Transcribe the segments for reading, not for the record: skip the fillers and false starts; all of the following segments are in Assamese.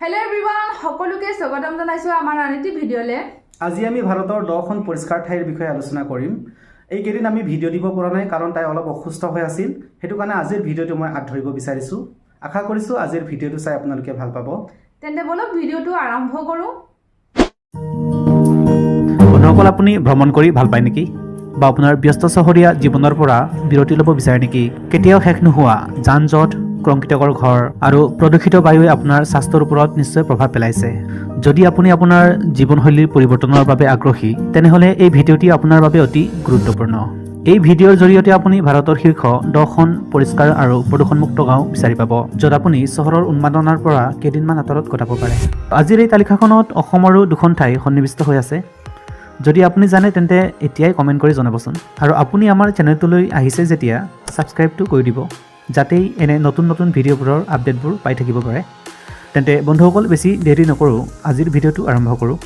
Hello everyone, সকলোকে স্বাগতম জনাইছো আমাৰ আনিটি ভিডিঅলে। আজি আমি ভাৰতৰ 10খন পৰিষ্কাৰ ঠাইৰ বিষয়ে আলোচনা কৰিম। এই কেইদিন আমি ভিডিঅ' দিব পৰা নাই কাৰণ তাই অলপ অসুস্থ হৈ আছিল। হেতু কাৰণে আজিৰ ভিডিঅ'টো মই আধৰিব বিচাৰিছো। আশা কৰিছো আজিৰ ভিডিঅ'টো চাই আপোনালোকে ভাল পাব। তেন্তে বলক ভিডিঅ'টো আৰম্ভ কৰো। বন্ধুসকল, আপুনি ভ্ৰমণ কৰি ভাল পায় নেকি? বা আপোনাৰ ব্যস্ত চহৰীয়া জীৱনৰ পৰা বিৰতি ল'ব বিচাৰে নেকি? কেতিয়াও শেষ নোহোৱা যান-জঁট, কংক্ৰিটকৰ ঘৰ আৰু প্ৰদূষিত বায়ুৱে আপোনাৰ স্বাস্থ্যৰ ওপৰত নিশ্চয় প্ৰভাৱ পেলাইছে। যদি আপুনি আপোনাৰ জীৱনশৈলীৰ পৰিৱৰ্তনৰ বাবে আগ্ৰহী, তেনেহ'লে এই ভিডিঅ'টি আপোনাৰ বাবে অতি গুৰুত্বপূৰ্ণ। এই ভিডিঅ'ৰ জৰিয়তে আপুনি ভাৰতৰ শীৰ্ষ 10খন পৰিষ্কাৰ আৰু প্ৰদূষণমুক্ত গাঁও বিচাৰি পাব, য'ত আপুনি চহৰৰ উন্মাদনাৰ পৰা কেইদিনমান আঁতৰত কটাব পাৰে। আজিৰ এই তালিকাখনত অসমৰো 2খন ঠাই সন্নিৱিষ্ট হৈ আছে। যদি আপুনি জানে তেন্তে এতিয়াই কমেণ্ট কৰি জনাবচোন। আৰু আপুনি আমাৰ চেনেলটোলৈ আহিছে যেতিয়া ছাবস্ক্ৰাইবটো কৰি দিব, যাতেই এনে নতুন নতুন ভিডিঅ'বোৰৰ আপডেটবোৰ পাই থাকিব পাৰে। তেন্তে বন্ধুসকল, বেছি দেৰি নকৰোঁ, আজিৰ ভিডিঅ'টো আৰম্ভ কৰোঁ।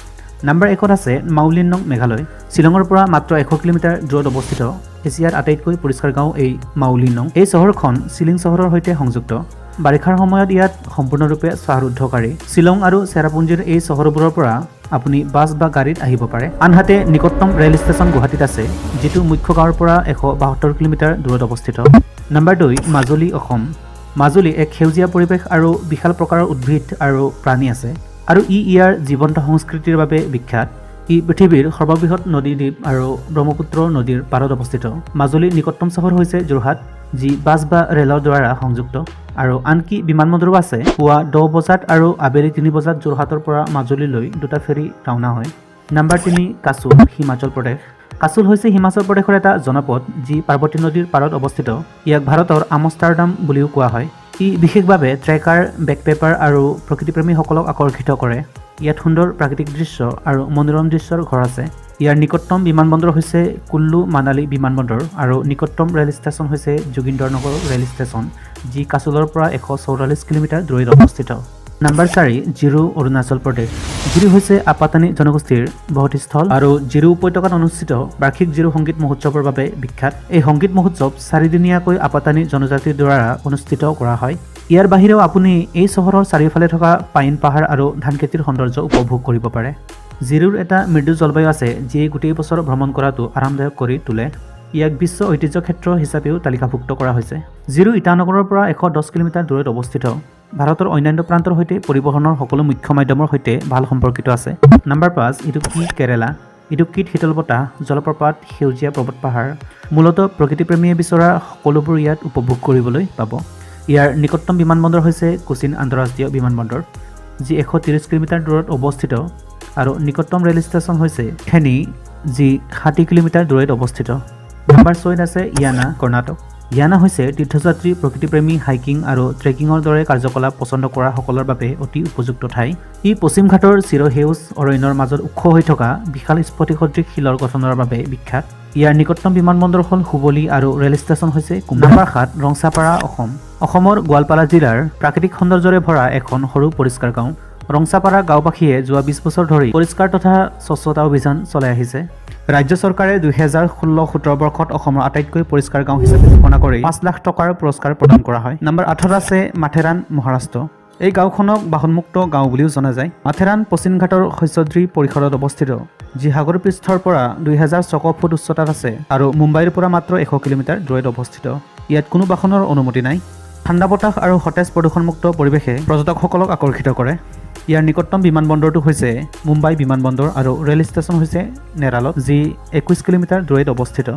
নম্বৰ 1ত আছে মাউলিনং মেঘালয়। শ্বিলঙৰ পৰা মাত্ৰ 100 কিলোমিটাৰ দূৰত অৱস্থিত এছিয়াৰ আটাইতকৈ পৰিষ্কাৰ গাঁও এই মাউলিনং। এই চহৰখন চিলিং চহৰৰ সৈতে সংযুক্ত। বাৰিষাৰ সময়ত ইয়াত সম্পূৰ্ণৰূপে শ্বাসৰুদ্ধকাৰী। শ্বিলং আৰু চেৰাপুঞ্জীৰ এই চহৰবোৰৰ পৰা আপুনি বাছ বা গাড়ীত আহিব পাৰে। আনহাতে নিকটতম ৰেল ষ্টেচন গুৱাহাটীত আছে, যিটো মুখ্য গাঁৱৰ পৰা 172 কিলোমিটাৰ দূৰত অৱস্থিত। নম্বৰ 2, মাজুলী, অসম। মাজুলী এক সেউজীয়া পৰিৱেশ আৰু বিশাল প্ৰকাৰৰ উদ্ভিদ আৰু প্ৰাণী আছে, আৰু ইয়াৰ জীৱন্ত সংস্কৃতিৰ বাবে বিখ্যাত। ই পৃথিৱীৰ সৰ্ববৃহৎ নদী দ্বীপ আৰু ব্ৰহ্মপুত্ৰ নদীৰ পাৰত অৱস্থিত। মাজুলীৰ নিকটতম চহৰ হৈছে যোৰহাট, যি বাছ বা ৰেলৰ দ্বাৰা সংযুক্ত, আৰু আনকি বিমানবন্দৰো আছে। পুৱা 10 বজাত আৰু আবেলি 3 বজাত যোৰহাটৰ পৰা মাজুলীলৈ 2টা ফেৰী ৰাওনা হয়। নম্বৰ 3, কাছুল, হিমাচল প্ৰদেশ। কাছুল হৈছে হিমাচল প্ৰদেশৰ এটা জনপদ, যি পাৰ্বতী নদীৰ পাৰত অৱস্থিত। ইয়াক ভাৰতৰ আমষ্টাৰডাম বুলিও কোৱা হয়। ই বিশেষভাৱে ট্ৰেকাৰ, বেকপেপাৰ আৰু প্ৰকৃতিপ্ৰেমীসকলক আকৰ্ষিত কৰে। ইয়াত সুন্দৰ প্ৰাকৃতিক দৃশ্য আৰু মনোৰম দৃশ্যৰ ঘৰ আছে। ইয়াৰ নিকটতম বিমানবন্দৰ হৈছে কুল্লু মানালী বিমানবন্দৰ, আৰু নিকটতম ৰেল ষ্টেচন হৈছে যোগীন্দ্ৰনগৰ ৰেল ষ্টেচন, যি কাছুলৰ পৰা 144 কিলোমিটাৰ দূৰত অৱস্থিত। Number 4, zero, Arunachal Pradesh. Zero হৈছে আপাতানি জনগোষ্ঠীৰ বসতিস্থল আৰু জিৰো উপত্যকাত অনুষ্ঠিত বাৰ্ষিক জিৰো সংগীত মহোৎসৱৰ বাবে বিখ্যাত। এই সংগীত মহোৎসৱ 4 দিনীয়াকৈ আপাতানি জনজাতিৰ দ্বাৰা অনুষ্ঠিত কৰা হয়। ইয়াৰ বাহিৰেও আপুনি এই চহৰৰ চাৰিওফালে থকা পাইন পাহাৰ আৰু ধান খেতিৰ সৌন্দৰ্য উপভোগ কৰিব পাৰে। জিৰোৰ এটা মৃদু জলবায়ু আছে, যিয়ে গোটেই বছৰ ভ্ৰমণ কৰাটো আৰামদায়ক কৰি তোলে। ইয়াক বিশ্ব ঐতিহ্য ক্ষেত্ৰ হিচাপেও তালিকাভুক্ত কৰা হৈছে। জিৰো ইটানগৰৰ পৰা 110 কিলোমিটাৰ দূৰত অৱস্থিত। ভাৰতৰ অন্যান্য প্ৰান্তৰ সৈতে পৰিবহণৰ সকলো মুখ্য মাধ্যমৰ সৈতে ভাল সম্পৰ্কিত আছে। নম্বৰ 5, ইডুক্কি, কেৰালা। ইডুক্কিত শীতল বতাহ, জলপ্ৰপাত, সেউজীয়া পৰ্বত পাহাৰ, মূলতঃ প্ৰকৃতিপ্ৰেমীয়ে বিচৰা সকলোবোৰ ইয়াত উপভোগ কৰিবলৈ পাব। ইয়াৰ নিকটতম বিমানবন্দৰ হৈছে কোচিন আন্তঃৰাষ্ট্ৰীয় বিমানবন্দৰ, যি 130 কিলোমিটাৰ দূৰত অৱস্থিত, আৰু নিকটতম ৰেল ষ্টেচন হৈছে থেনি, যি 60 কিলোমিটাৰ দূৰত অৱস্থিত। নম্বৰ 6ত আছে ইয়ানা, কৰ্ণাটক। ইয়ানা হৈছে তীৰ্থযাত্ৰী, প্ৰকৃতিপ্ৰেমী, হাইকিং আৰু ট্ৰেকিঙৰ দৰে কাৰ্যকলাপ পছন্দ কৰা সকলৰ বাবে অতি উপযুক্ত ঠাই। ই পশ্চিম ঘাটৰ চিৰসেউজ অৰণ্যৰ মাজত ওখ হৈ থকা বিশাল স্ফটিকসদৃশ শিলৰ গঠনৰ বাবে বিখ্যাত। ইয়াৰ নিকটতম বিমানবন্দৰ হ'ল হুবলি, আৰু ৰেল ষ্টেচন হৈছে কুমলা। নম্বৰ 7, ৰংছাপাৰা, অসম। অসমৰ গোৱালপাৰা জিলাৰ প্ৰাকৃতিক সৌন্দৰ্যৰে ভৰা এখন সৰু পৰিষ্কাৰ গাঁও। ৰংছাপাৰা গাঁওবাসীয়ে যোৱা 20 বছৰ ধৰি পৰিষ্কাৰ তথা স্বচ্ছতা অভিযান চলাই আহিছে। ৰাজ্য চৰকাৰে 2016-17 বৰ্ষত অসমৰ আটাইতকৈ পৰিষ্কাৰ গাঁও হিচাপে ঘোষণা কৰি 5 লাখ টকাৰ পুৰস্কাৰ প্ৰদান কৰা হয়। নম্বৰ 8ত আছে মাথেৰান, মহাৰাষ্ট্ৰ। এই গাঁওখনক বাহনমুক্ত গাঁও বুলিও জনা যায়। মাথেৰান পশ্চিম ঘাটৰ শস্যদ্ৰী পৰিসৰত অৱস্থিত, যি সাগৰ পৃষ্ঠৰ পৰা 2006 ফুট উচ্চতাত আছে আৰু মুম্বাইৰ পৰা মাত্ৰ 100 কিলোমিটাৰ দূৰত অৱস্থিত। ইয়াত কোনো বাহনৰ অনুমতি নাই। ঠাণ্ডা বতাহ আৰু সতেজ প্ৰদূষণমুক্ত পৰিৱেশে পৰ্যটকসকলক আকৰ্ষিত কৰে। ইয়াৰ নিকটতম বিমানবন্দৰটো হৈছে মুম্বাই বিমানবন্দৰ, আৰু ৰেল ষ্টেচন হৈছে নেৰালত, যি 21 কিলোমিটাৰ দূৰত অৱস্থিত।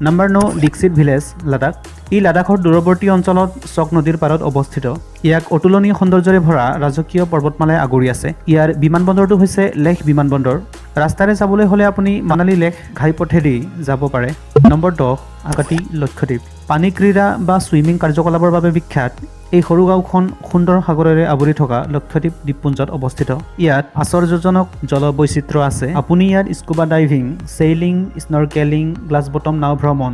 নম্বৰ 9, দীক্ষিত ভিলেজ, লাডাখ। ই লাডাখৰ দূৰৱৰ্তী অঞ্চলত চক নদীৰ পাৰত অৱস্থিত। ইয়াক অতুলনীয় সৌন্দৰ্যৰে ভৰা ৰাজকীয় পৰ্বতমালাই আগুৰি আছে। ইয়াৰ বিমানবন্দৰটো হৈছে লেহ বিমানবন্দৰ। ৰাস্তাৰে যাবলৈ হ'লে আপুনি মানালী লেহ ঘাইপথেদি যাব পাৰে। নম্বৰ 10, আগাটি, লক্ষদ্বীপ। পানী ক্ৰীড়া বা ছুইমিং কাৰ্যকলাপৰ বাবে বিখ্যাত এই সৰু গাঁওখন সুন্দৰ সাগৰেৰে আৱৰি থকা লক্ষদ্বীপ দ্বীপপুঞ্জত অৱস্থিত। ইয়াত আশ্চৰ্যজনক জলবৈচিত্ৰ্য আছে। আপুনি ইয়াত scuba diving, sailing, snorkelling, glass bottom নাও ভ্ৰমণ,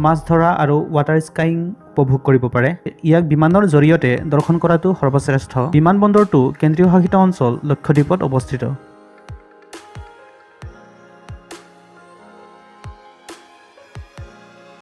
মাছ ধৰা আৰু ৱাটাৰ স্কাইং উপভোগ কৰিব পাৰে। ইয়াক বিমানৰ জৰিয়তে দৰ্শন কৰাটো সৰ্বশ্ৰেষ্ঠ। বিমানবন্দৰটো কেন্দ্ৰীয় শাসিত অঞ্চল লক্ষদ্বীপত অৱস্থিত।